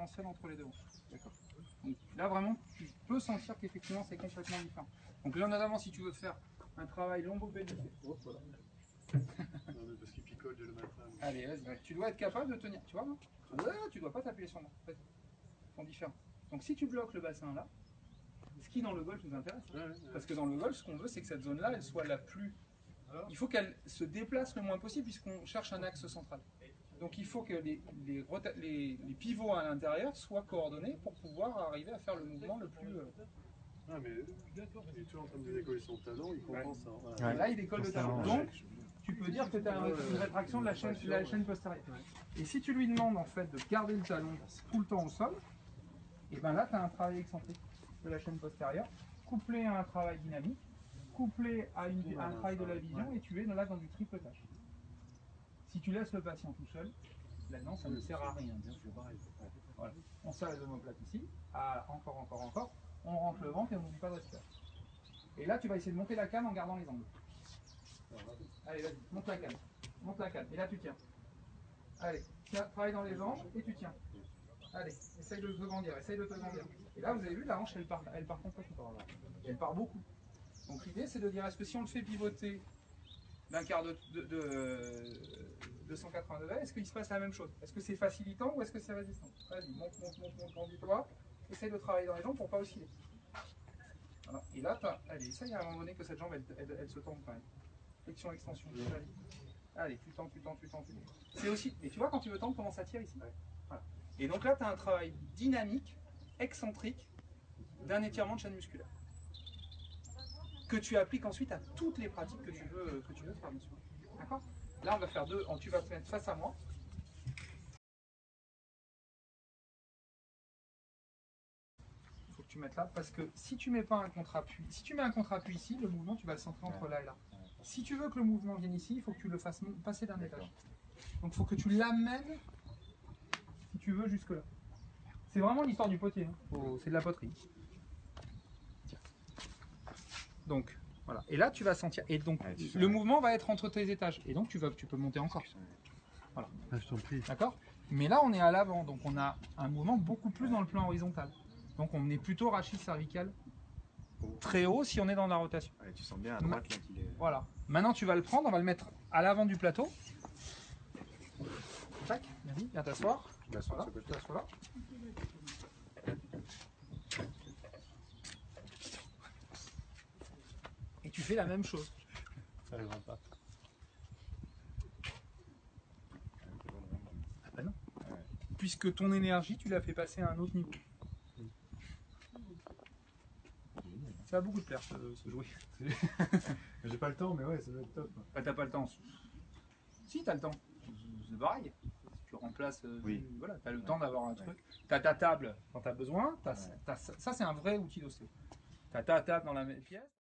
différentiel entre les deux. D'accord. Donc là vraiment tu peux sentir qu'effectivement c'est complètement différent. Donc là notamment si tu veux faire un travail lombopédique. Oh, voilà. Non, mais parce qu'il picole dès le matin. Allez, vas-y, tu dois être capable de tenir, tu vois, non? Ouais, tu dois pas t'appuyer sur moi. Vas-y. Ils sont différents. Donc si tu bloques le bassin là, ce qui dans le golf nous intéresse. Parce que dans le golf, ce qu'on veut, c'est que cette zone-là, elle soit la plus. Il faut qu'elle se déplace le moins possible puisqu'on cherche un axe central. Donc il faut que les pivots à l'intérieur soient coordonnés pour pouvoir arriver à faire le mouvement le plus. Ah, mais il est toujours en train de décoller son talon, il compense. Ouais. Voilà. Ouais. Là, il décolle le talon. Donc, tu peux dire que tu as une rétraction de la chaîne postérieure. Et si tu lui demandes en fait de garder le talon tout le temps au sol, et bien là, tu as un travail excentrique de la chaîne postérieure, couplé à un travail dynamique, couplé à un travail de la vision, et tu es là dans du triple tâche. Si tu laisses le patient tout seul, là-dedans, ça ne sert à rien, bien sûr. Voilà. On serre les omoplates ici, encore. On rentre le ventre et on n'oublie pas de respirer. Et là, tu vas essayer de monter la canne en gardant les angles. Allez, vas-y, monte la canne. Monte la canne. Et là, tu tiens. Allez, tiens, travaille dans les jambes et tu tiens. Allez, essaye de te grandir, Et là, vous avez vu, la hanche, elle part complètement. Elle part beaucoup. Donc l'idée, c'est de dire, est-ce que si on le fait pivoter d'un quart de 180 degrés, est-ce qu'il se passe la même chose? Est-ce que c'est facilitant ou est-ce que c'est résistant? Vas-y, monte, grandis-toi. Essaye de travailler dans les jambes pour ne pas osciller. Voilà. Et là, allez, essaye à un moment donné que cette jambe, elle se tende quand même. Flexion, extension. Allez, tu tends. C'est aussi, mais tu vois, quand tu veux tendre, comment ça tire ici? Voilà. Et donc là, tu as un travail dynamique, excentrique, d'un étirement de chaîne musculaire. Que tu appliques ensuite à toutes les pratiques que tu veux faire, bien sûr. D'accord? Là, on va faire deux. Tu vas te mettre face à moi. Il faut que tu mettes là, parce que si tu mets pas un contre-appui, si tu mets un contre-appui ici, le mouvement, tu vas le centrer entre là et là. Si tu veux que le mouvement vienne ici, il faut que tu le fasses passer d'un étage. Donc il faut que tu l'amènes, si tu veux, jusque là. C'est vraiment l'histoire du potier, hein. C'est de la poterie. Donc, voilà. Et là, tu vas sentir. Et donc, le mouvement va être entre tes étages. Et donc, tu peux monter encore. Voilà. Je t'en prie. D'accord? Mais là, on est à l'avant. Donc, on a un mouvement beaucoup plus dans le plan horizontal. Donc, on est plutôt rachis cervical très haut si on est dans la rotation. Ouais, tu sens bien à droite là qu'il est. Voilà. Maintenant, tu vas le prendre. On va le mettre à l'avant du plateau. Tac. Viens t'asseoir. Voilà. Tu t'assois là. Et tu fais la même chose. Ça n'arrivera pas. Ah bah non. Puisque ton énergie, tu l'as fait passer à un autre niveau. Ça va beaucoup te plaire ce jouet. J'ai pas le temps, mais ouais, ça doit être top. Bah, t'as pas le temps. Si, t'as le temps. C'est pareil. Tu remplaces. Oui. Voilà, t'as le temps d'avoir un truc. T'as ta table quand t'as besoin. Ça, c'est un vrai outil d'ostéo. T'as ta table dans la même pièce.